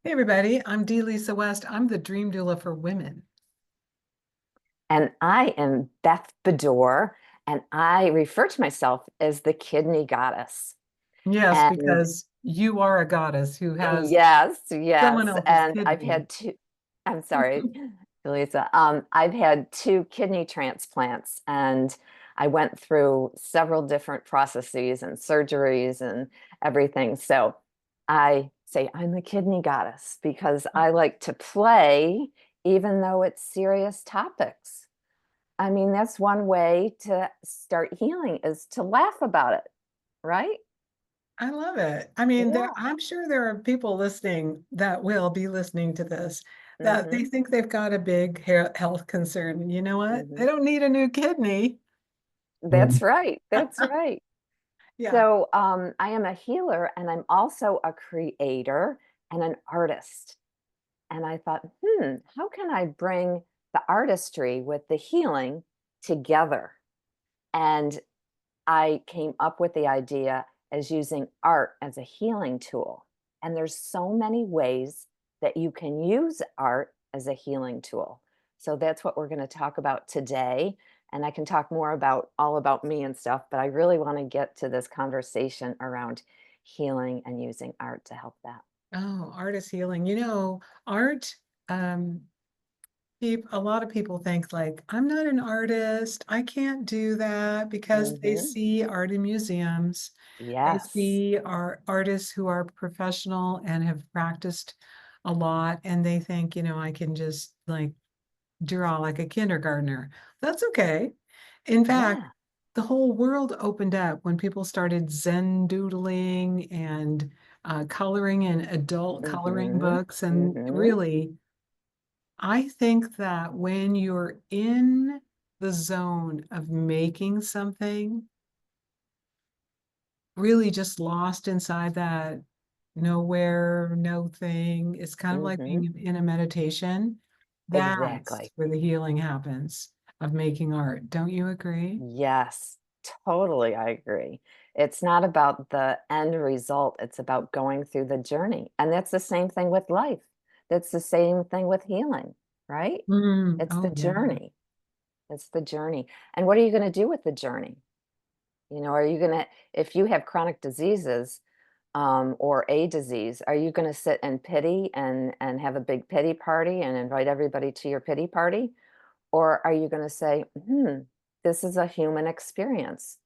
Hey everybody, I'm Dee Lisa West. I'm the dream doula for women. And I am Beth Badour, and I refer to myself as the kidney goddess. Yes, And because you are a goddess who has yes, someone yes. else's And I've kidney. had two, I'm sorry, Lisa. I've had two kidney transplants, and I went through several different processes and surgeries and everything. So I say I'm the kidney goddess because I like to play, even though it's serious topics. I mean, that's one way to start healing is to laugh about it, right? I love it. I mean, Yeah. I'm sure there are people listening that will be listening to this that they Mm-hmm. think they've got a big health concern. And you know what? They Mm-hmm. don't need a new kidney. That's right. That's right. Yeah, So I am a healer and I'm also a creator and an artist. And I thought, how can I bring the artistry with the healing together? And I came up with the idea as using art as a healing tool. And there's so many ways that you can use art as a healing tool. So that's what we're going to talk about today. And I can talk more about all about me and stuff, but I really want to get to this conversation around healing and using art to help that. oh, art is healing. Art, um, a lot of people think like, I'm not an artist. I can't do that because they Hmm. see art in museums. They Yes. see our artists who are professional and have practiced a lot, and they think, I can just like draw like a kindergartner. That's okay. In fact, Yeah. the whole world opened up when people started Zen doodling and coloring in adult coloring Hmm. books. And Hmm. really, I think that when you're in the zone of making something, really just lost inside that nowhere, no thing, it's kind of like Hmm. being in a meditation. That's Exactly. where the healing happens of making art. Don't you agree? Yes, totally. I agree. It's not about the end result, it's about going through the journey. And that's the same thing with life. That's the same thing with healing, right? It's the Oh, yeah. journey. It's the journey. And what are you going to do with the journey? Are you going to, if you have chronic diseases, or a disease, are you going to sit and pity and have a big pity party and invite everybody to your pity party? Or are you going to say, this is a human experience.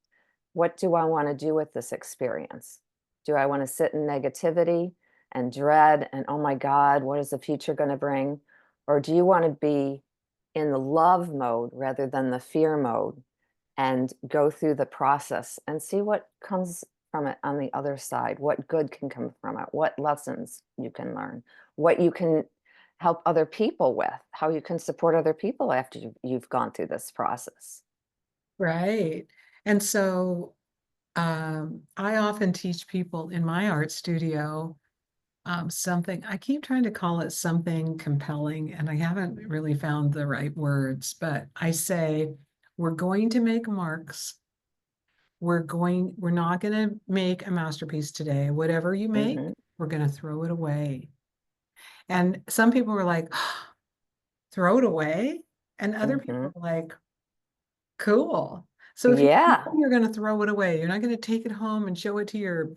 What do I want to do with this experience? Do I want to sit in negativity and dread and, oh my God, what is the future going to bring? Or do you want to be in the love mode rather than the fear mode and go through the process and see what comes from it on the other side? What good can come from it? What lessons you can learn? What you can help other people with? How you can support other people after you've gone through this process? Right. And so I often teach people in my art studio something, I keep trying to call it something compelling, and I haven't really found the right words, but I say, we're going to make marks. We're not going to make a masterpiece today. Whatever you make, Hmm. we're going to throw it away. And some people were like, throw it away. And other Hmm. people were like, cool. So if you know Yeah. you're going to throw it away, you're not going to take it home and show it to your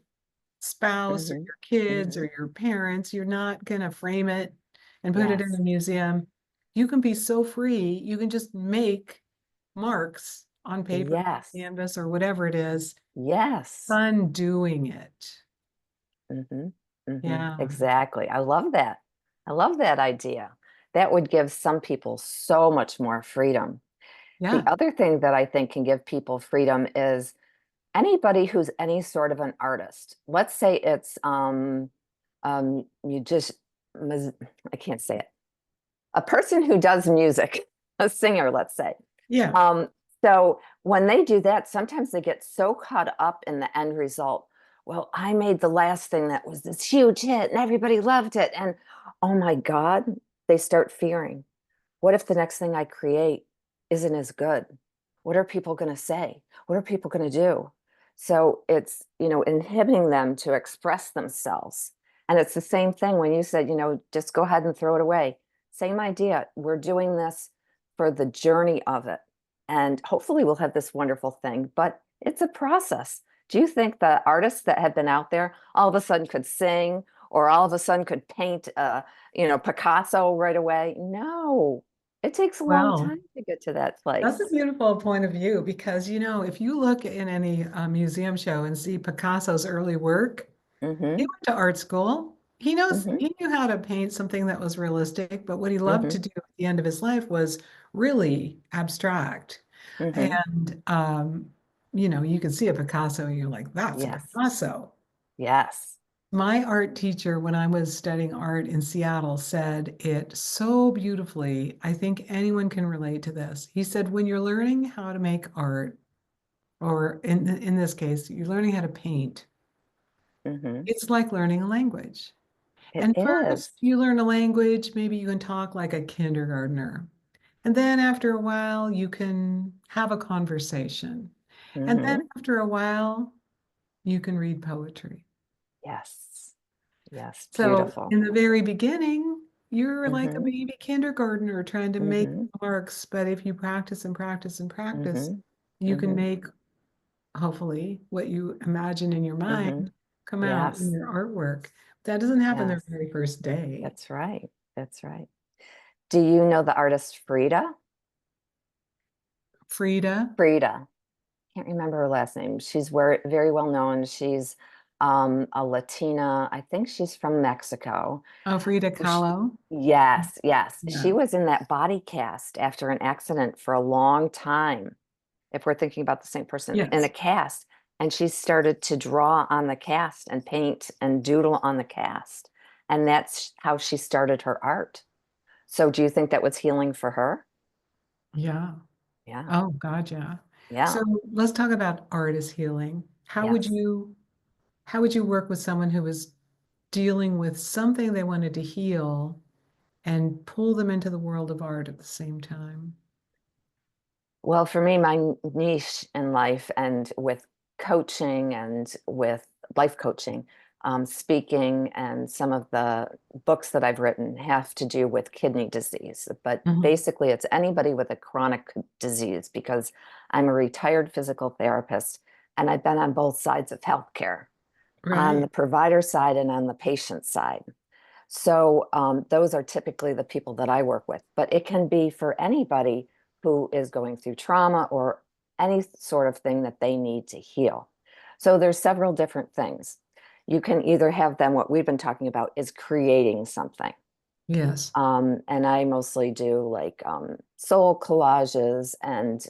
spouse or Hmm. your kids Hmm. or your parents. You're not going to frame it and put it in a Yes. museum. You can be so free. You can just make marks on paper, Yes. canvas, or whatever it is. Yes. Fun doing it. Hmm. Hmm. Yeah. Exactly. I love that. I love that idea. That would give some people so much more freedom. The Yeah. other thing that I think can give people freedom is anybody who's any sort of an artist. Let's say it's you just I can't say it. A person who does music, a singer, let's say. Yeah. Um, so when they do that, sometimes they get so caught up in the end result. Well, I made the last thing that was this huge hit and everybody loved it. And oh my God, they start fearing. What if the next thing I create isn't as good? What are people going to say? What are people going to do? So it's, inhibiting them to express themselves. And it's the same thing when you said, just go ahead and throw it away. Same idea. We're doing this for the journey of it. And hopefully we'll have this wonderful thing, but it's a process. Do you think the artists that have been out there all of a sudden could sing or all of a sudden could paint, Picasso right away? No, it takes a long Well, time to get to that that's a place. beautiful point of view because, if you look in any museum show and see Picasso's early work, he Mm-hmm. went to art school. Mm-hmm. He knew how to paint something that was realistic, but what he loved to Mm-hmm. do at the end of his life was really abstract. Mm-hmm. And, you can see a Picasso and you're like, that's a Yes. Picasso. Yes. My art teacher, when I was studying art in Seattle, said it so beautifully. I think anyone can relate to this. He said, when you're learning how to make art, or in this case, you're learning how to paint, Mm-hmm. it's like learning a language. It And is. first, you learn a language, maybe you can talk like a kindergartner. And then after a while, you can have a conversation. And then Mm-hmm. after a while, you can read poetry. Yes. Yes. So Beautiful. in the very beginning, you're like a Mm-hmm. baby kindergartner trying to make Mm-hmm. marks. But if you practice and practice and practice, Mm-hmm. you can Mm-hmm. make, hopefully, what you imagine in your Mm-hmm. mind come out in Yes. your artwork. That doesn't happen the Yes. very first day. That's right. That's right. Do you know the artist Frida? Frida. Frida. Can't remember her last name. She's very well known. She's a Latina. I think she's from Mexico. Oh, Frida Sh- Kahlo. Yes, yes. She Yeah. was in that body cast after an accident for a long time, if we're thinking about the same person, in a Yes. cast. And she started to draw on the cast and paint and doodle on the cast. And that's how she started her art. So do you think that was healing for her? Yeah. Yeah. Oh, God, yeah. So Yeah. let's talk about art as healing. Yes. How would you work with someone who was dealing with something they wanted to heal and pull them into the world of art at the same time? Well, for me, my niche in life and with coaching and with life coaching, speaking, and some of the books that I've written have to do with kidney disease. But Mhm. basically, it's anybody with a chronic disease because I'm a retired physical therapist and I've been on both sides of healthcare, on Right. the provider side and on the patient side. So those are typically the people that I work with, but it can be for anybody who is going through trauma or any sort of thing that they need to heal. So there's several different things. You can either have them, what we've been talking about is creating something. Yes. And I mostly do like soul collages and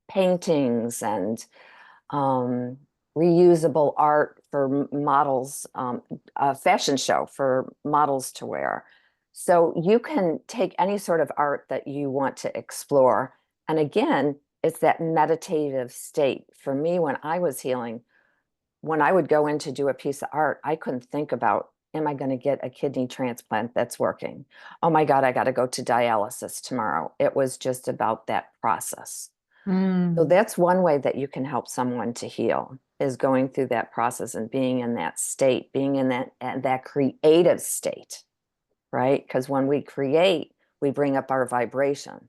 paintings and um, reusable art for models, a fashion show for models to wear. So you can take any sort of art that you want to explore. And again, it's that meditative state. For me, when I was healing, when I would go in to do a piece of art, I couldn't think about, am I going to get a kidney transplant that's working? Oh my God, I got to go to dialysis tomorrow. It was just about that process. So Mm. that's one way that you can help someone to heal is going through that process and being in that state, being in that creative state, right? Because when we create, we bring up our vibration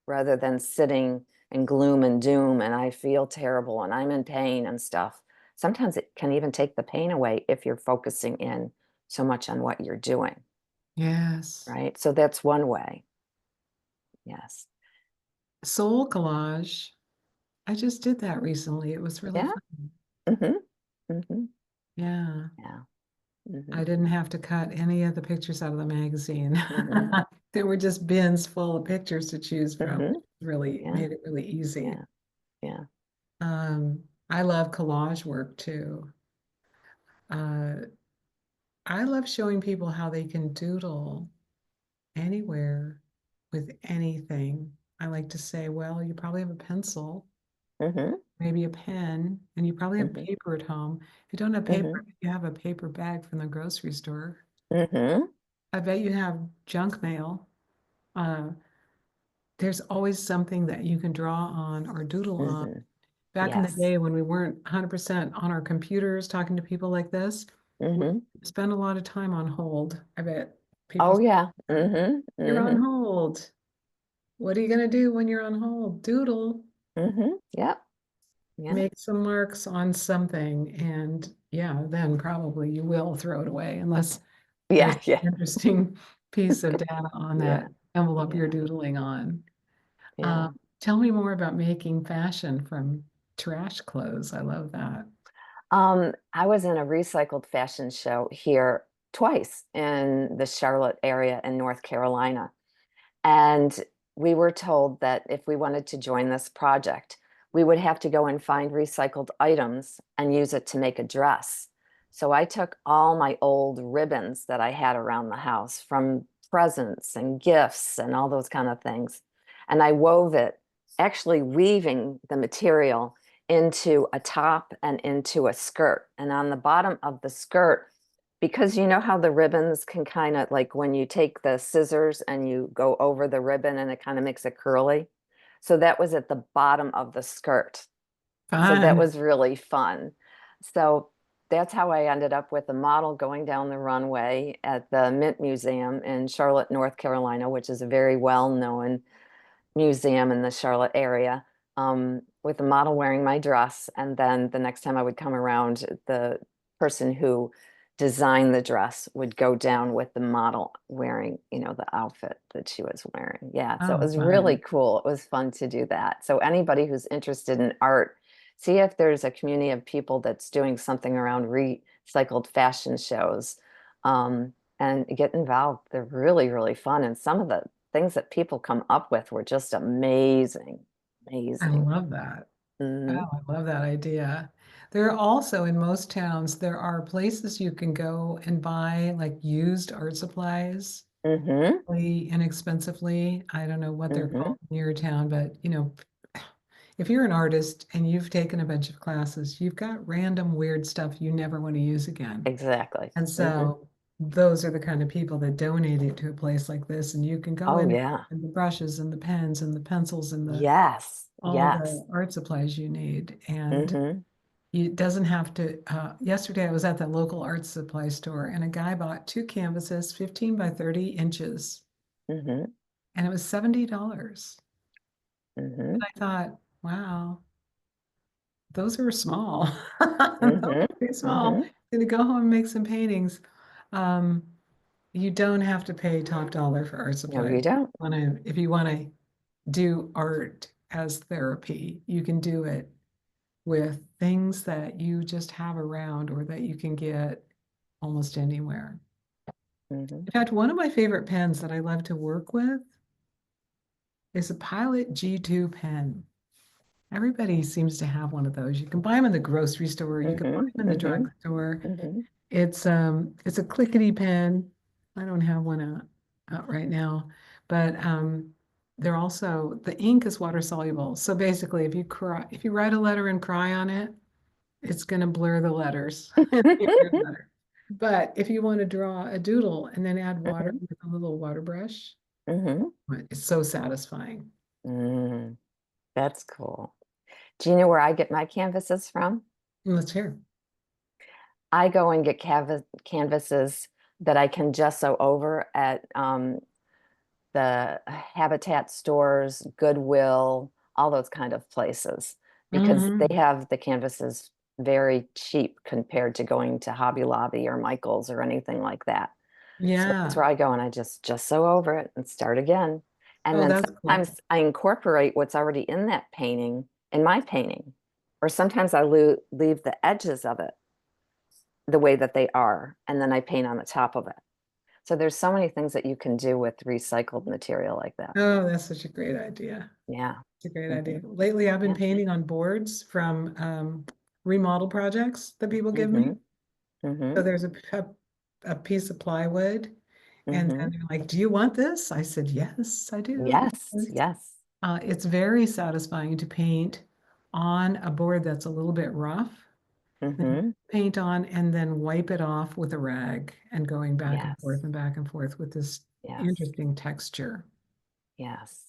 rather than sitting in gloom and doom and I feel terrible and I'm in pain and stuff. Sometimes it can even take the pain away if you're focusing in so much on what you're doing, Yes. right? So that's one way. Yes. Soul collage. I just did that recently. It was really Yeah. fun. Mm-hmm. Mm-hmm. Yeah. Yeah. Mm-hmm. I didn't have to cut any of the pictures out of the magazine. Mm-hmm. There were just bins full of pictures to choose from. Mm-hmm. Really Yeah. made it really easy. Yeah. Yeah. I love collage work too. Uh, I love showing people how they can doodle anywhere with anything. I like to say, well, you probably have a pencil, Mm-hmm. maybe a pen, and you probably have Mm-hmm. paper at home. If you don't have paper, Mm-hmm. you have a paper bag from the grocery store. Mm-hmm. I bet you have junk mail. Uh, there's always something that you can draw on or doodle on. Mm-hmm. Back in the Yes. day when we weren't 100% on our computers talking to people like this, We Mm-hmm. spend a lot of time on hold. I bet people Oh say, yeah. "Right, Mm-hmm. you're on Mm-hmm. hold. What are you going to do when you're on hold? Doodle, Mm-hmm. Yep. Yeah. make some marks on something. And yeah, then probably you will throw it away unless there's Yeah. Yeah. an interesting piece of data on Yeah. that envelope you're Yeah. doodling on. Yeah. Tell me more about making fashion from trash clothes. I love that. I was in a recycled fashion show here twice in the Charlotte area in North Carolina. And we were told that if we wanted to join this project, we would have to go and find recycled items and use it to make a dress. So I took all my old ribbons that I had around the house from presents and gifts and all those kind of things. And I wove it, actually weaving the material into a top and into a skirt. And on the bottom of the skirt, because you know how the ribbons can kind of like when you take the scissors and you go over the ribbon and it kind of makes it curly. So that was at the bottom of the skirt. So that Fun. was really fun. So that's how I ended up with a model going down the runway at the Mint Museum in Charlotte, North Carolina, which is a very well-known museum in the Charlotte area, with the model wearing my dress. And then the next time I would come around, the person who designed the dress would go down with the model wearing, the outfit that she was wearing. Yeah, so it Oh, was really fun. cool. It was fun to do that. So anybody who's interested in art, see if there's a community of people that's doing something around recycled fashion shows. And get involved. They're really, really fun. And some of the things that people come up with were just amazing. I Amazing. love that. Oh, Hmm. I love that idea. There are also in most towns, there are places you can go and buy like used art supplies Hmm. really inexpensively. I don't know what they're Hmm. called in your town, but if you're an artist and you've taken a bunch of classes, you've got random weird stuff you never want to use again. Exactly. And Hmm. so those are the kind of people that donate it to a place like this. And you can go Oh in yeah. and the brushes and the pens and the pencils and the Yes. all Yes. the art supplies you need. And Hmm. it doesn't have to. Yesterday, I was at that local art supply store, and a guy bought two canvases, 15 by 30 inches, Hmm. and it was $70. Hmm. And I thought, wow, those are small. Those are Hmm. pretty small. Hmm. Gonna go home and make some paintings. Um, you don't have to pay top dollar for art No, supplies. you don't. If you want to do art as therapy, you can do it with things that you just have around or that you can get almost anywhere. Hmm. In fact, one of my favorite pens that I love to work with is a Pilot G2 pen. Everybody seems to have one of those. You can buy them in the grocery store, you can buy Hmm. them in the Hmm. drugstore. Hmm. It's a clickety pen. I don't have one out right now, but they're also the ink is water soluble. So basically, if you write a letter and cry on it, it's going to blur the letters in your letter. But if you want to draw a doodle and then add water Hmm. with a little water brush, Hmm. it's so satisfying. Mm, that's cool. Do you know where I get my canvases from? Let's hear. I go and get canvases that I can gesso over at the Habitat stores, Goodwill, all those kind of places, because they Hmm. have the canvases very cheap compared to going to Hobby Lobby or Michael's or anything like that. So that's Yeah. where I go and I just gesso over it and start again. And Oh, then that's cool. sometimes I incorporate what's already in that painting in my painting. Or sometimes I leave the edges of it the way that they are, and then I paint on the top of it. So there's so many things that you can do with recycled material like that. Oh, that's such a great idea. Yeah. It's a great Hmm. idea. Lately, I've been Yeah. painting on boards from remodel projects that people give me. Hmm. Hmm. So there's a piece of plywood, and then Hmm. they're like, "Do you want this?" I said, "Yes, I do." Yes. Yes. It's very satisfying to paint on a board that's a little bit rough, then Hmm. paint on and then wipe it off with a rag and going back and Yes. forth and back and forth with this Yes. interesting texture. Yes.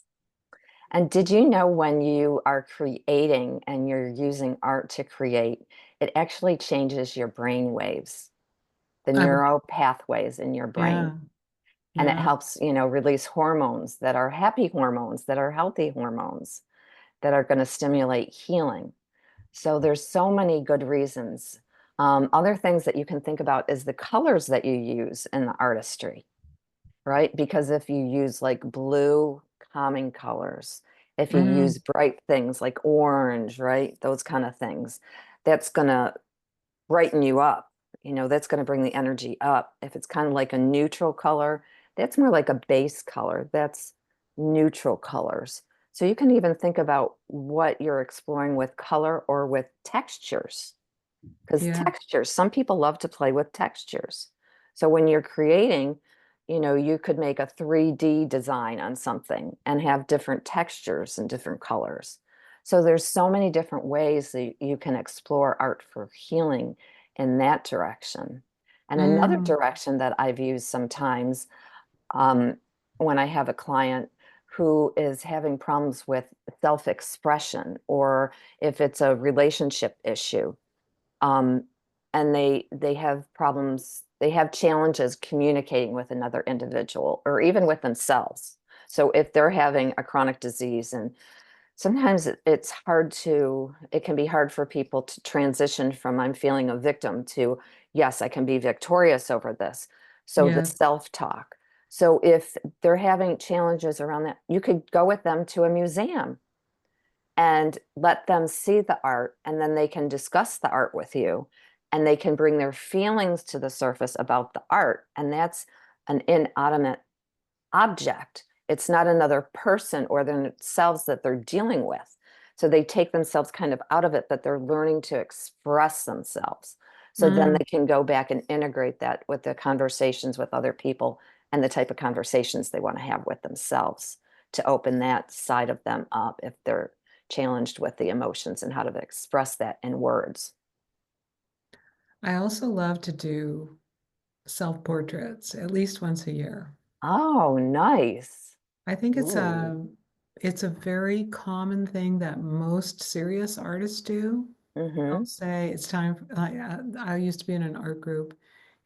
And did you know when you are creating and you're using art to create, it actually changes your brain waves? the I've, neuro pathways in your brain. yeah, And it yeah. helps, release hormones that are happy hormones, that are healthy hormones, that are going to stimulate healing. So there's so many good reasons. Other things that you can think about is the colors that you use in the artistry, right? Because if you use like blue, calming colors, if you use Mm, bright things like orange, right? Those kind of things, that's going to brighten you up. That's going to bring the energy up. If it's kind of like a neutral color, that's more like a base color. That's neutral colors. So you can even think about what you're exploring with color or with textures. Because yeah, textures, some people love to play with textures. So when you're creating, you could make a 3D design on something and have different textures and different colors. So there's so many different ways that you can explore art for healing in that direction. And another mm, direction that I've used sometimes, um, when I have a client who is having problems with self-expression, or if it's a relationship issue, um, and they have problems, they have challenges communicating with another individual or even with themselves. So if they're having a chronic disease, and sometimes it can be hard for people to transition from I'm feeling a victim to, yes, I can be victorious over this. So the yes. self-talk. So if they're having challenges around that, you could go with them to a museum and let them see the art, and then they can discuss the art with you, and they can bring their feelings to the surface about the art, and that's an inanimate object. It's not another person or themselves that they're dealing with. So they take themselves kind of out of it, but they're learning to express themselves. So then Mm. they can go back and integrate that with the conversations with other people and the type of conversations they want to have with themselves, to open that side of them up if they're challenged with the emotions and how to express that in words. I also love to do self-portraits at least once a year. Oh, nice. I think Ooh. it's a very common thing that most serious artists do. They'll Mm-hmm. say it's time for, I used to be in an art group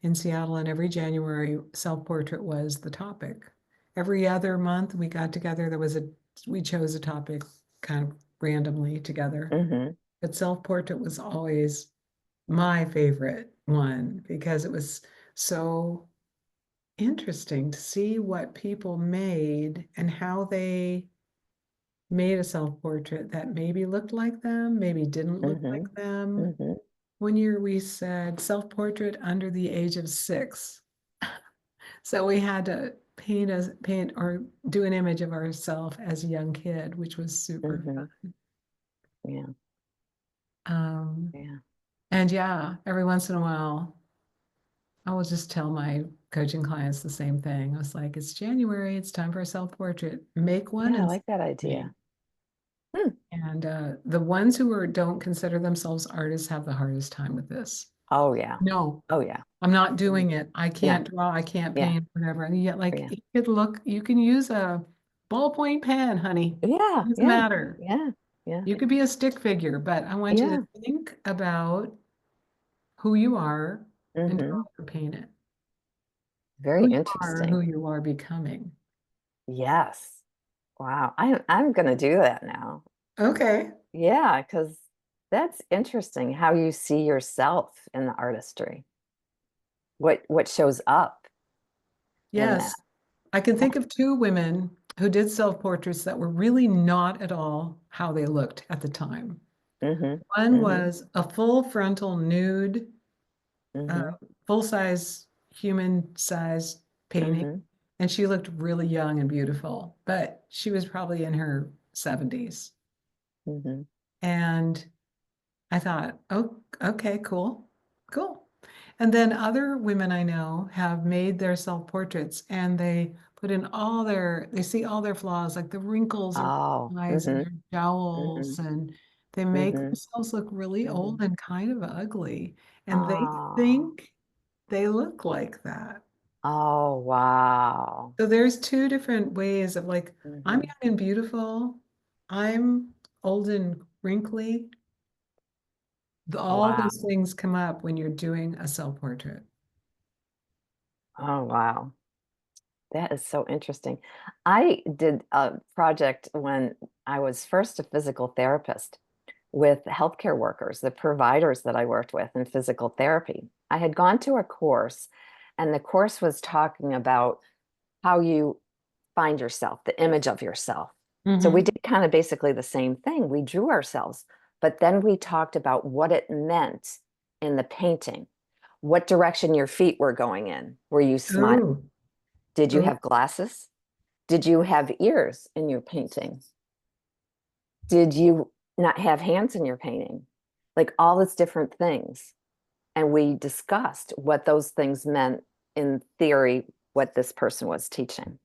in Seattle, and every January self-portrait was the topic. Every other month we got together, we chose a topic kind of randomly together. Mm-hmm. But self-portrait was always my favorite one because it was so interesting to see what people made and how they made a self-portrait that maybe looked like them, maybe didn't look like Mm-hmm. them. Mm-hmm. One year we said self-portrait under the age of 6. So we had to paint or do an image of ourselves as a young kid, which was super Mm-hmm. fun. Yeah. Um, Yeah. and yeah, every once in a while, I will just tell my coaching clients the same thing. I was like, it's January, it's time for a self-portrait. Make one Yeah, I and send like that it to me. idea. Hmm. And the ones who don't consider themselves artists have the hardest time with this. Oh yeah. No, Oh yeah. I'm not Mhm. doing it. I Yeah. can't draw, I can't Yeah. paint, whatever. And yet, like, Yeah. you can use a ballpoint pen, honey. Yeah. Doesn't Yeah. matter. Yeah. Yeah. You could be a stick figure, but I want you to Yeah. think about who you are and draw Mm-hmm. or paint it. Very Who you are and who interesting. you are becoming. Yes. Wow. I'm gonna do that now. Okay. Yeah, because that's interesting how you see yourself in the artistry. What shows up in that. Yes. I can think of two women who did self-portraits that were really not at all how they looked at the time. Mm-hmm. One Mm-hmm. was a full frontal nude, uh, Mm-hmm. full-size, human-size painting, Mm-hmm. and she looked really young and beautiful, but she was probably in her 70s. Mm-hmm. And I thought, oh, okay, cool, cool. And then other women I know have made their self-portraits and they put in they see all their flaws, like the wrinkles around Oh. their eyes and Mm-hmm. their Mm-hmm. jowls, and they make Mm-hmm. themselves look really Mm-hmm. old and kind of ugly. And they Oh. think they look like that. Oh, wow. So there's two different ways of like, I'm Mm-hmm. young and beautiful, I'm old and wrinkly. All Wow. those things come up when you're doing a self-portrait. Oh, wow. That is so interesting. I did a project when I was first a physical therapist with healthcare workers, the providers that I worked with in physical therapy. I had gone to a course, and the course was talking about how you find yourself, the image of yourself. So we Hmm. did kind of basically the same thing. We drew ourselves, but then we talked about what it meant in the painting, what direction your feet were going in. Were you smiling? Oh, Did you oh, have glasses? Did you have ears in your painting? Did you not have hands in your painting? Like all these different things. And we discussed what those things meant in theory, what this person was teaching.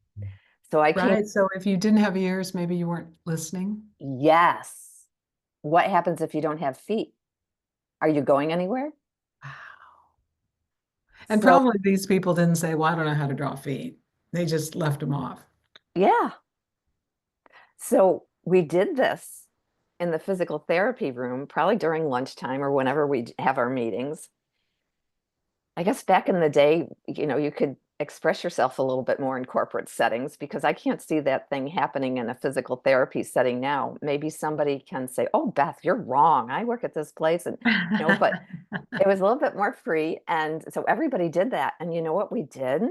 So I came, right. So if you didn't have ears, maybe you weren't listening. yes. What happens if you don't have feet? Are you going anywhere? Wow. And So, probably these people didn't say, well, I don't know how to draw feet. They just left them off. yeah. So we did this in the physical therapy room, probably during lunchtime or whenever we have our meetings. I guess back in the day, you could express yourself a little bit more in corporate settings because I can't see that thing happening in a physical therapy setting now. Maybe somebody can say, "Oh, Beth, you're wrong. I work at this place," and but it was a little bit more free, and so everybody did that. And you know what we did?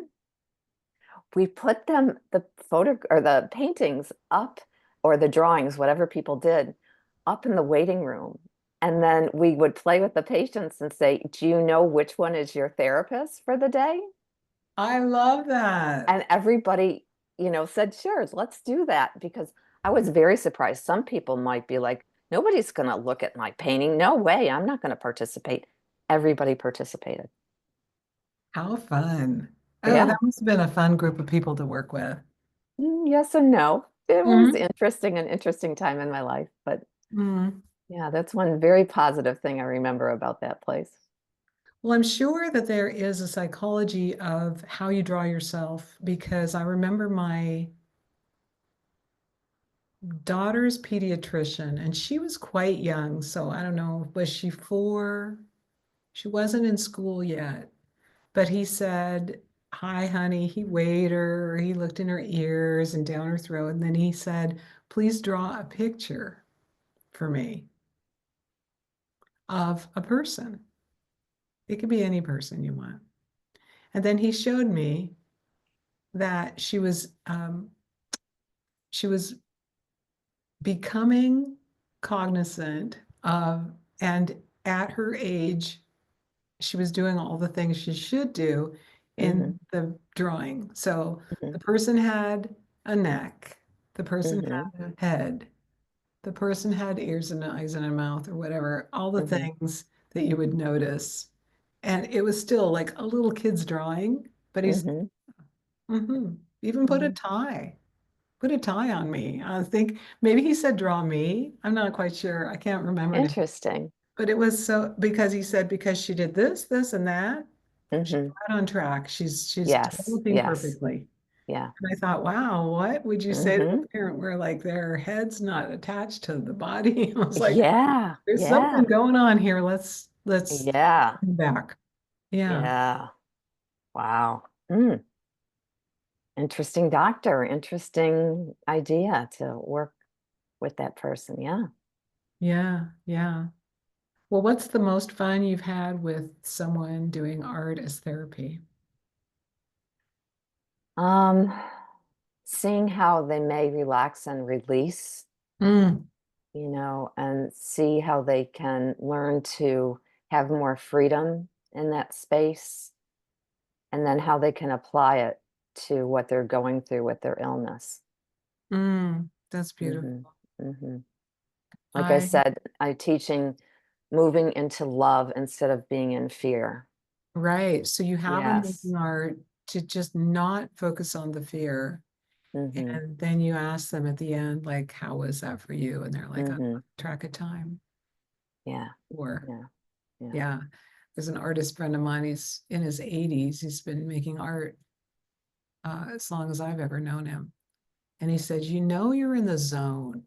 We put them the photo or the paintings up or the drawings, whatever people did, up in the waiting room. And then we would play with the patients and say, "Do you know which one is your therapist for the day?" I love that. And everybody, said, "Sure, let's do that." Because I was very surprised. Some people might be like, "Nobody's going to look at my painting. No way, I'm not going to participate." Everybody participated. How fun. Oh, that Yeah. must have been a fun group of people to work with. Yes and no. It was Mhm. interesting, an interesting time in my life, but Mm. yeah, that's one very positive thing I remember about that place. Well, I'm sure that there is a psychology of how you draw yourself because I remember my daughter's pediatrician, and she was quite young. So I don't know, was she 4? She wasn't in school yet, but he said, "Hi, honey." He weighed her, he looked in her ears and down her throat, and then he said, "Please draw a picture for me of a person. It could be any person you want." And then he showed me that she was becoming cognizant of, and at her age, she was doing all the things she should do Hmm. in the drawing. So Hmm. the person had a neck, the person Hmm. had a head, the person had ears and eyes and a mouth or whatever, all the Hmm. things that you would notice. And it was still like a little kid's drawing, but he's Hmm. even Hmm. put a tie on me. I think maybe he said draw me. I'm not quite sure. I can't remember now. Interesting. But it was so because he said because she did this, this, and that, she's Hmm. right on track. She's Yes. developing Yes. perfectly. Yeah. And I thought, wow, what would you say to Hmm. a parent where like their head's not attached to the body? I was like, Yeah. there's something Yeah. going on here. Let's Yeah. come back. Yeah. Yeah. Wow. Mm. Interesting doctor. Interesting idea to work with that person. Yeah. Yeah. Yeah. Well, what's the most fun you've had with someone doing art as therapy? Um, Seeing how they may relax and release, Mm, and see how they can learn to have more freedom in that space, and then how they can apply it to what they're going through with their illness. that's beautiful. Hmm. Hmm. Like I I said, I'm teaching moving into love instead of being in fear. Right. So you have them Yes. making art to just not focus on the fear. Hmm. And then you ask them at the end, like, how was that for you? And they're like, "On Hmm. track of time." Yeah. Or, Yeah. Yeah. yeah, there's an artist friend of mine. He's in his 80s. He's been making art as long as I've ever known him. And he said, you're in the zone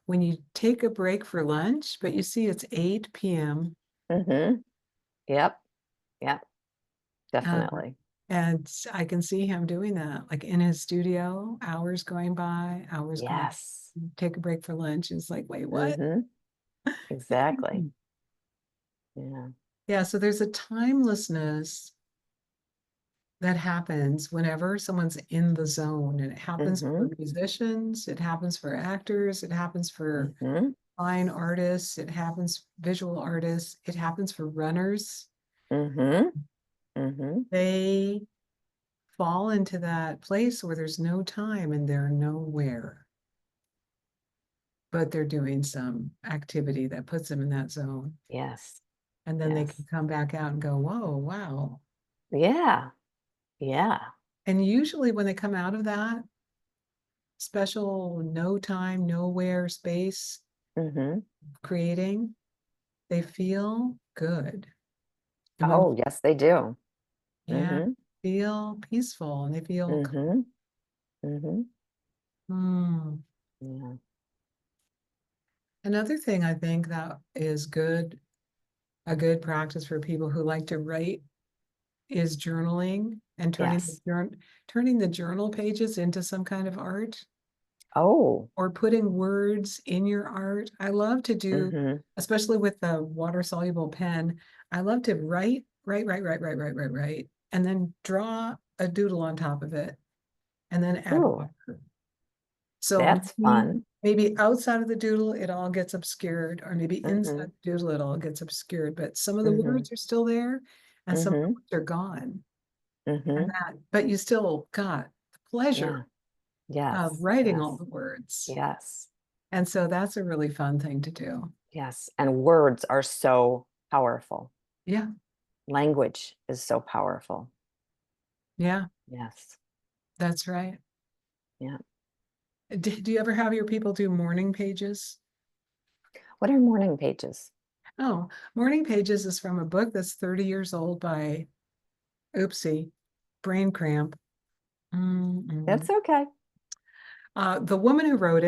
when you take a break for lunch, but you see it's 8 p.m. Hmm. Yep. Yep. Uh, Definitely. And I can see him doing that, like in his studio, hours going by, Yes. take a break for lunch. It's like, wait, what? Mm-hmm. Exactly. Yeah. Yeah, so there's a timelessness that happens whenever someone's in the zone, and it happens Mm-hmm. for musicians, it happens for actors, it happens for Mm-hmm. fine artists, it happens visual artists, it happens for runners. Mm-hmm. Mm-hmm. They fall into that place where there's no time and they're nowhere, but they're doing some activity that puts them in that zone. Yes. And then they can Yes. come back out and go, whoa, wow. Yeah. Yeah. And usually when they come out of that special no time, nowhere space Mm-hmm. creating, they feel good. Emotion, Oh, yes, they do. yeah, Mm-hmm. feel peaceful and they feel, Mm-hmm. Mm-hmm. hmm. Yeah. Another thing I think that is good, a good practice for people who like to write is journaling and Yes. turning the journal pages into some kind of art Oh. or putting words in your art. I love to do, Mm-hmm. especially with the water soluble pen, I love to write, and then draw a doodle on top of it and then add Ooh, water. So that's fun. maybe outside of the doodle, it all gets obscured, or maybe inside Mm-hmm. the doodle, it all gets obscured, but some of the Mm-hmm. words are still there and some of the Mm-hmm. words are gone. And Mm-hmm. that, but you still got the pleasure Yeah. of Yes. writing all Yes. the words. Yes. And so that's a really fun thing to do. Yes. And words are so powerful. Yeah, Language is so powerful. yeah, Yes. that's right. Yeah. Do you ever have your people do morning pages? What are morning pages? Oh, morning pages is from a book that's 30 years old by, oopsie, brain cramp. Mm-mm. That's okay. The woman who wrote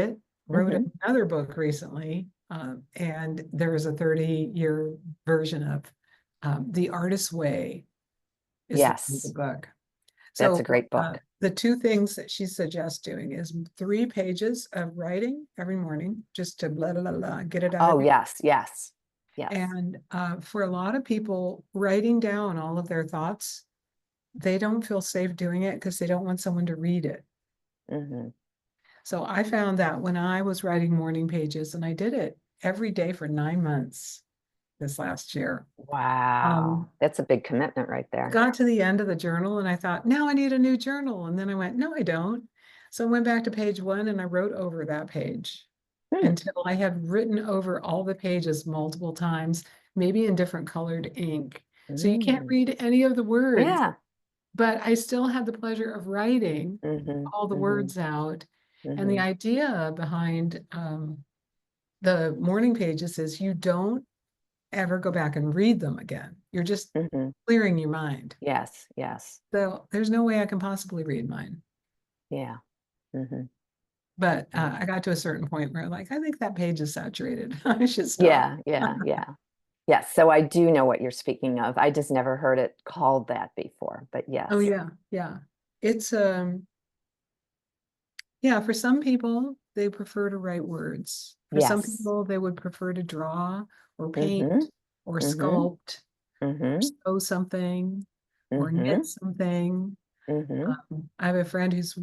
Mm-hmm. another book recently, and there is a 30-year version of The Artist's Way is the name of the Yes. book. That's So a great book. the two things that she suggests doing is 3 pages of writing every morning, just to blah, blah, blah, blah, get it out of Oh, you. yes. Yes. Yes. And for a lot of people, writing down all of their thoughts, they don't feel safe doing it because they don't want someone to read it. Mm-hmm. So I found that when I was writing morning pages, and I did it every day for 9 months this last year. Wow. That's a big commitment right there. Got to the end of the journal and I thought, now I need a new journal. And then I went, no, I don't. So I went back to page one and I wrote over that page Hmm. until I had written over all the pages multiple times, maybe in different colored ink. So you can't Mm. read any of the words, Yeah. but I still had the pleasure of writing Mm-hmm. all the Mm-hmm. words out. And the Mm-hmm. idea behind the morning pages is you don't ever go back and read them again. You're just Mm-hmm. clearing your mind. Yes. Yes. So there's no way I can possibly read mine. Yeah. Mm-hmm. But Yeah. I got to a certain point where like, I think that page is saturated. I should stop. Yeah. Yeah. Yeah. Yes. So I do know what you're speaking of. I just never heard it called that before, but Oh yes. yeah, yeah. It's yeah, for some people they prefer to write words. For some Yes. people they would prefer to draw or paint Mm-hmm. or Mm-hmm. sculpt or Mm-hmm. sew something or knit Mm-hmm. something. Mm-hmm. I have a friend who's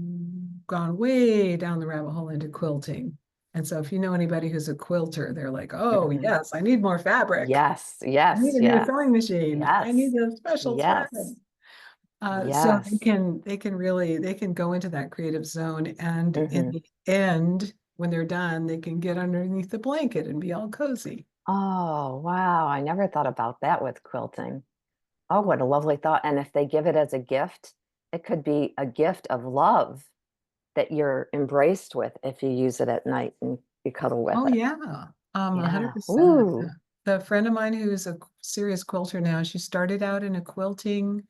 gone way down the rabbit hole into quilting. And so if you know anybody who's a quilter, they're like, oh, Mm-hmm. yes, I need more fabric. Yes. I need Yes. a new Yes. sewing machine. I need Yes. a special thread. Yes. So Yes. they can really they can go into that creative zone, and in Mm-hmm. the end, when they're done, they can get underneath the blanket and be all cozy. Oh, wow. I never thought about that with quilting. Oh, what a lovely thought. And if they give it as a gift, it could be a gift of love that you're embraced with if you use it at night and you cuddle with Oh it. yeah, Yeah. 100%. Ooh. The friend of mine who's a serious quilter now, she started out in a quilting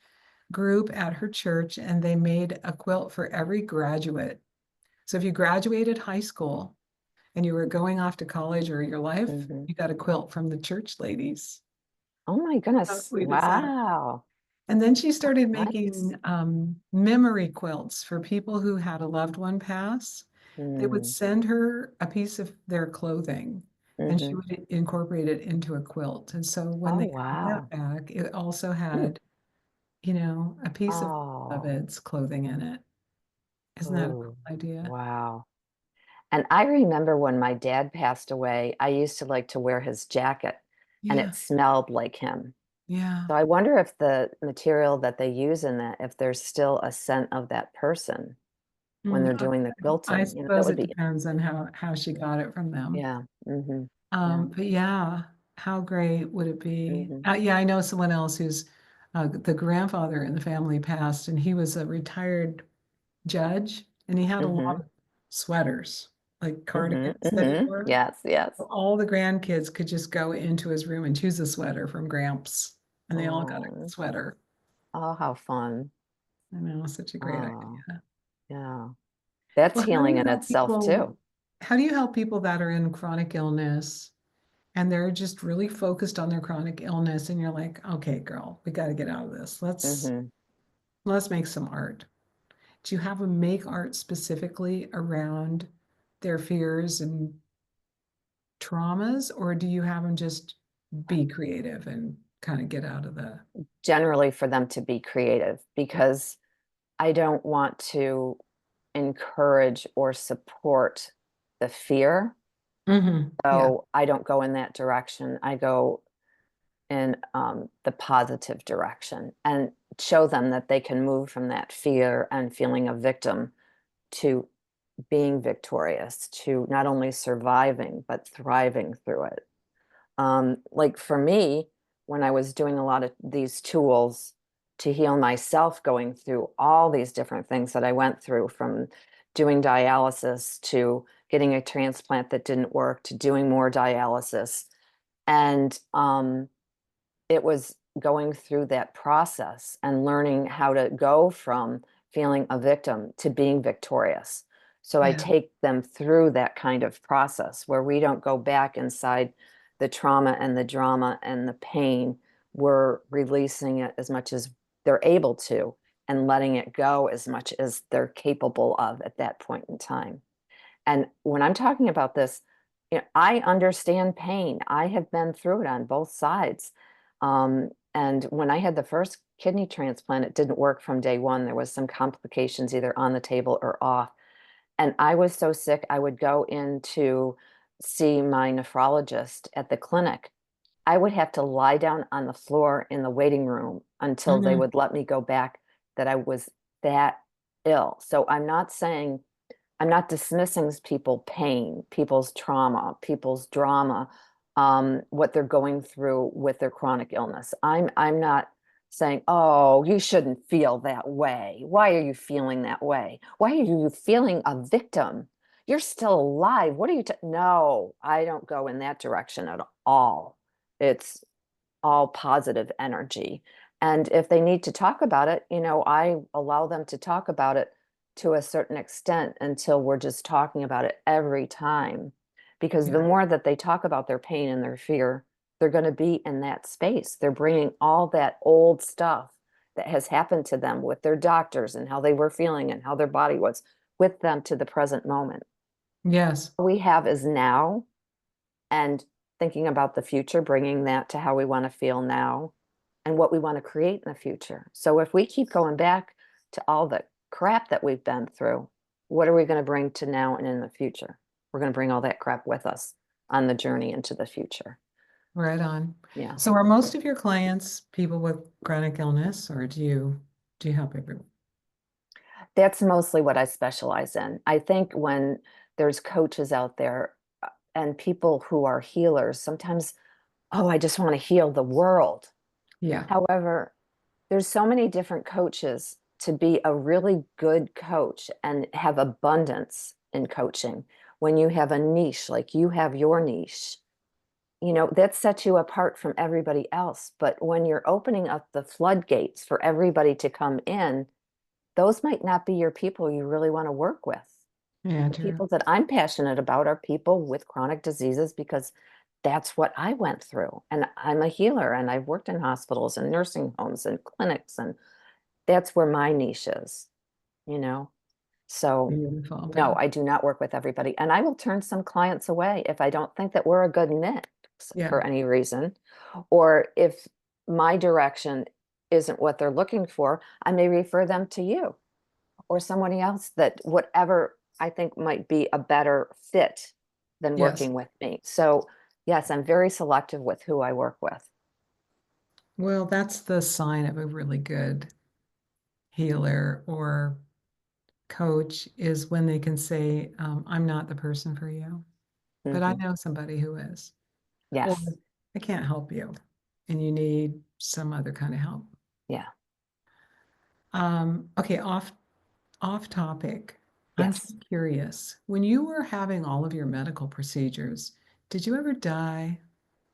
group at her church, and they made a quilt for every graduate. So if you graduated high school and you were going off to college or your life, Hmm. you got a quilt from the church ladies. Oh my How goodness. sweet is that? Wow. And then she started Nice. making memory quilts for people who had a loved one pass. They would Mm. send her a piece of their clothing and she Hmm. would incorporate it into a quilt. And so when Oh, they got that wow. back, it also Mm. had, a piece of Oh, beloved's clothing in it. Isn't that a cool oh, idea? wow. And I remember when my dad passed away, I used to like to wear his jacket and Yeah, it smelled like him. yeah. So I wonder if the material that they use in that, if there's still a scent of that person when Mm, they're doing the I quilting, that suppose would it be, depends on how she got it from them. yeah. Hmm. Yeah. But yeah, how great would it be? Hmm. Yeah, I know someone else who's the grandfather in the family passed, and he was a retired judge, and he had a lot Hmm. of sweaters, like Hmm. cardigans that he Hmm. wore. Yes, yes. All the grandkids could just go into his room and choose a sweater from Gramps, and they all got a Oh, sweater. oh, how fun. I know, such a great Oh, idea. yeah. That's Well, how do healing you in help itself people? too. How do you help people that are in chronic illness and they're just really focused on their chronic illness and you're like, okay, girl, we got to get out of this. Hmm. Let's make some art. Do you have them make art specifically around their fears and traumas, or do you have them just be creative and kind of get out of the Generally for them to be creative because I don't want to encourage or support the fear. Yeah, So I don't go in that direction. I go in the positive direction and show them that they can move from that fear and feeling a victim to being victorious, to not only surviving, but thriving through it. Like for me, when I was doing a lot of these tools to heal myself, going through all these different things that I went through from doing dialysis to getting a transplant that didn't work to doing more dialysis. And it was going through that process and learning how to go from feeling a victim to being victorious. So I yeah, take them through that kind of process where we don't go back inside the trauma and the drama and the pain. We're releasing it as much as they're able to and letting it go as much as they're capable of at that point in time. And when I'm talking about this, I understand pain. I have been through it on both sides. And when I had the first kidney transplant, it didn't work from day one. There was some complications either on the table or off. And I was so sick, I would go in to see my nephrologist at the clinic. I would have to lie down on the floor in the waiting room until they mhm, would let me go back, that I was that ill. So I'm not dismissing people pain, people's trauma, people's drama, what they're going through with their chronic illness. I'm not saying, oh, you shouldn't feel that way. Why are you feeling that way? Why are you feeling a victim? You're still alive. What are you? No, I don't go in that direction at all. It's all positive energy. And if they need to talk about it, I allow them to talk about it to a certain extent until we're just talking about it every time. Because the yeah, more that they talk about their pain and their fear, they're going to be in that space. They're bringing all that old stuff that has happened to them with their doctors and how they were feeling and how their body was with them to the present moment. yes, All we have is now, and thinking about the future, bringing that to how we want to feel now and what we want to create in the future. So if we keep going back to all the crap that we've been through, what are we going to bring to now and in the future? We're going to bring all that crap with us on the journey into the future. right on. Yeah. So are most of your clients people with chronic illness, or do you help everyone? That's mostly what I specialize in. I think when there's coaches out there and people who are healers, sometimes, oh, I just want to heal the world. Yeah, However, there's so many different coaches to be a really good coach and have abundance in coaching. When you have a niche, like you have your niche, that sets you apart from everybody else. But when you're opening up the floodgates for everybody to come in, those might not be your people you really want to work with. yeah, The true. people that I'm passionate about are people with chronic diseases because that's what I went through. And I'm a healer and I've worked in hospitals and nursing homes and clinics, and that's where my niche is, you know? So Beautiful, no, Beth. I do not work with everybody. And I will turn some clients away if I don't think that we're a good mix Yeah. for any reason. Or if my direction isn't what they're looking for, I may refer them to you or somebody else that whatever I think might be a better fit than Yes. working with me. So yes, I'm very selective with who I work with. Well, that's the sign of a really good healer or coach is when they can say, I'm not the person for you, but I Hmm. know somebody who is, or Yes. I can't help you and you need some other kind of help. Yeah. Okay, off topic. I'm Yes. just curious. When you were having all of your medical procedures, did you ever die?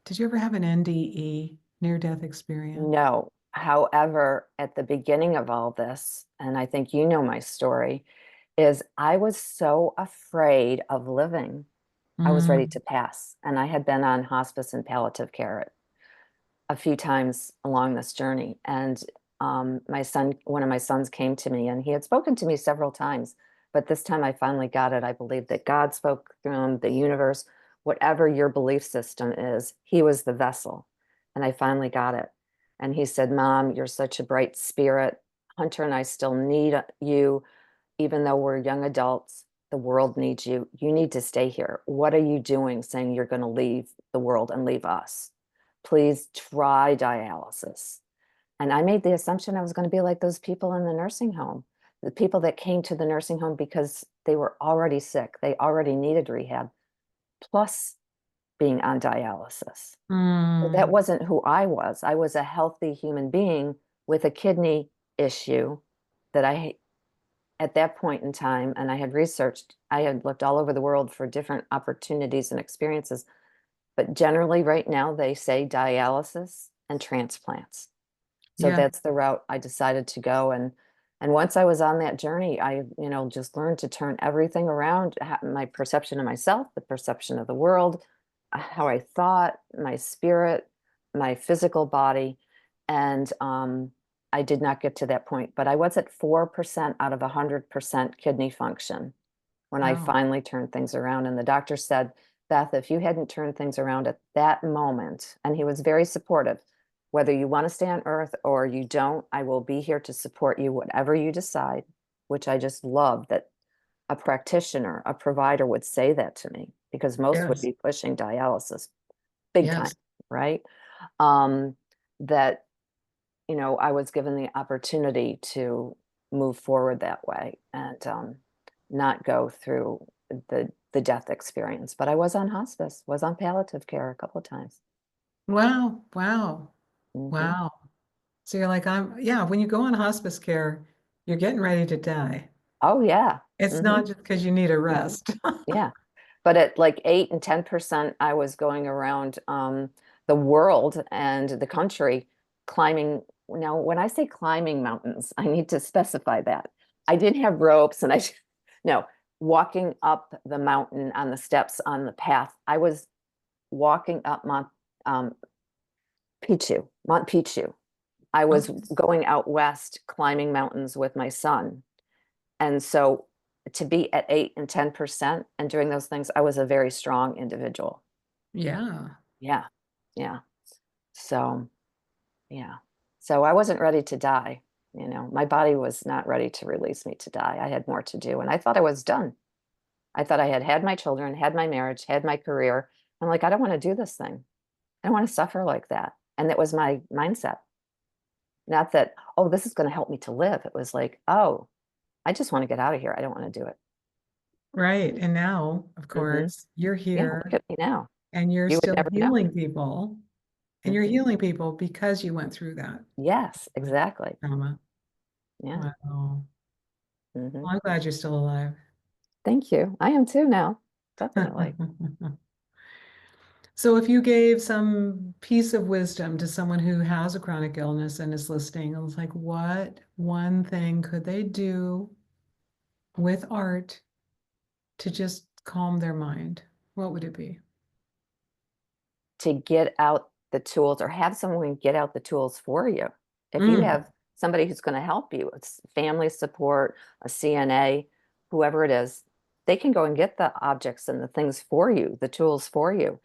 Did you ever have an NDE, near death experience? No. However, at the beginning of all this, and I think you know my story, is I was so afraid of living. I was ready Mm, to pass. And I had been on hospice and palliative care a few times along this journey. And my son, one of my sons came to me and he had spoken to me several times, but this time I finally got it. I believe that God spoke through him, the universe, whatever your belief system is, he was the vessel. And I finally got it. And he said, Mom, you're such a bright spirit. Hunter and I still need you, even though we're young adults. The world needs you. You need to stay here. What are you doing saying you're going to leave the world and leave us? Please try dialysis. And I made the assumption I was going to be like those people in the nursing home, the people that came to the nursing home because they were already sick, they already needed rehab, plus being on dialysis. But that mm, wasn't who I was. I was a healthy human being with a kidney issue that I, at that point in time, and I had researched, I had looked all over the world for different opportunities and experiences. But generally, right now, they say dialysis and transplants. So yeah, that's the route I decided to go. And once I was on that journey, I, just learned to turn everything around, my perception of myself, the perception of the world, how I thought, my spirit, my physical body. And I did not get to that point, but I was at 4% out of 100% kidney function when I wow. finally turned things around. And the doctor said, Beth, if you hadn't turned things around at that moment, and he was very supportive, whether you want to stay on earth or you don't, I will be here to support you, whatever you decide, which I just love that a practitioner, a provider would say that to me because most would Yes, be pushing dialysis big time, yes. right? Um, that I was given the opportunity to move forward that way and not go through the death experience. But I was on hospice, was on palliative care a couple of times. Wow, wow, Hmm. wow. So you're like, yeah, when you go on hospice care, you're getting ready to die. Oh yeah. It's Hmm. not just because you need a Hmm. rest. Yeah. But at like 8 and 10%, I was going around the world and the country climbing. Now, when I say climbing mountains, I need to specify that. I didn't have ropes and no, walking up the mountain on the steps on the path. I was walking up um, Mount Pichu. I was Okay. going out west climbing mountains with my son. And so to be at 8 and 10% and doing those things, I was a very strong individual. Yeah. Yeah. Yeah. So, yeah. So I wasn't ready to die. My body was not ready to release me to die. I had more to do. And I thought I was done. I thought I had had my children, had my marriage, had my career. I'm like, I don't want to do this thing. I don't want to suffer like that. And that was my mindset. Not that, oh, this is going to help me to live. It was like, oh, I just want to get out of here. I don't want to do it. Right. And now, of Hmm. course, you're Yeah, look here at me now. and you're You would still never know. healing people. And you're Hmm. healing people because you went through that Yes, exactly. trauma. Yeah. Wow. Hmm. Well, I'm glad you're still alive. Thank you. I am too now. Definitely. So, if you gave some piece of wisdom to someone who has a chronic illness and is listening, and was like, what one thing could they do with art to just calm their mind? What would it be? to get out the tools or have someone get out the tools for you. If you Mm, have somebody who's going to help you, it's family support, a CNA, whoever it is, they can go and get the objects and the things for you, the tools for you,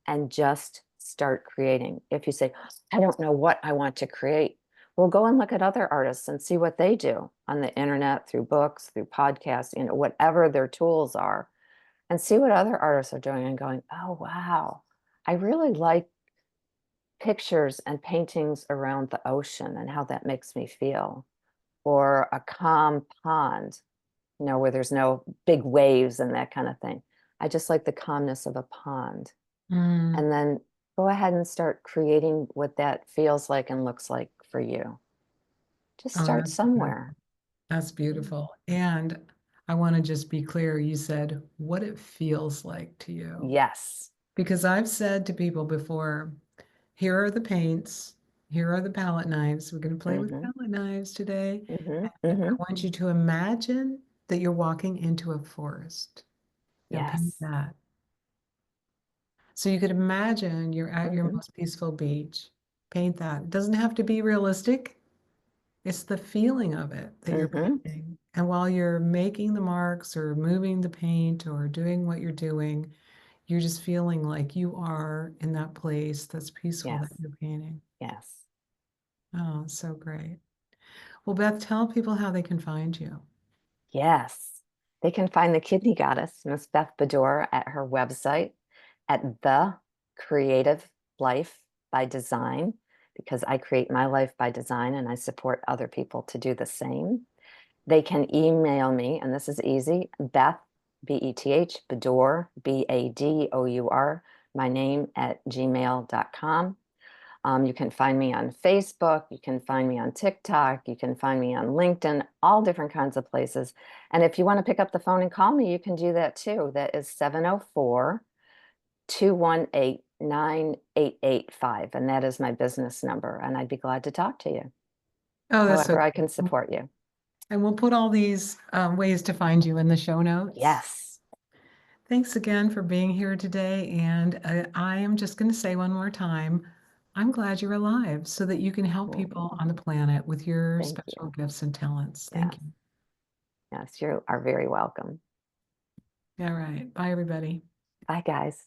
and just start creating. If you say, I don't know what I want to create, well, go and look at other artists and see what they do on the internet, through books, through podcasts, whatever their tools are, and see what other artists are doing and going, oh, wow, I really like pictures and paintings around the ocean and how that makes me feel, or a calm pond, where there's no big waves and that kind of thing. I just like the calmness of a pond. mm. And then go ahead and start creating what that feels like and looks like for you. Just Oh, start that's somewhere. beautiful. That's beautiful. And I want to just be clear, you said what it feels like to you. Yes. Because I've said to people before, here are the paints, here are the palette knives. We're going to play with Mm-hmm. palette knives today. Mm-hmm. And I Mm-hmm. want you to imagine that you're walking into a forest. Now paint Yes. that. So you could imagine you're at your Mm-hmm. most peaceful beach. Paint that. It doesn't have to be realistic. It's the feeling of it that you're Mm-hmm. painting. And while you're making the marks or moving the paint or doing what you're doing, you're just feeling like you are in that place that's peaceful that Yes. you're painting. Yes. Oh, so great. Well, Beth, tell people how they can find you. Yes. They can find the kidney goddess, Miss Beth Badour, at her website at The Creative Life by Design, because I create my life by design and I support other people to do the same. They can email me, and this is easy, Beth, B-E-T-H, Badour, B-A-D-O-U-R, my name at gmail.com. You can find me on Facebook. You can find me on TikTok. You can find me on LinkedIn, all different kinds of places. And if you want to pick up the phone and call me, you can do that too. That is 704-218-9885. And that is my business number. And I'd be glad to talk to you. Oh, that's so However, I can cool. support you. And we'll put all these ways to find you in the show notes. Yes. Thanks again for being here today. And I am just going to say one more time, I'm glad you're alive so that you can help Mm, people on the planet with your thank special you. gifts and talents. Thank Yes. you. Yes, you are very welcome. All right. Bye, everybody. Bye, guys.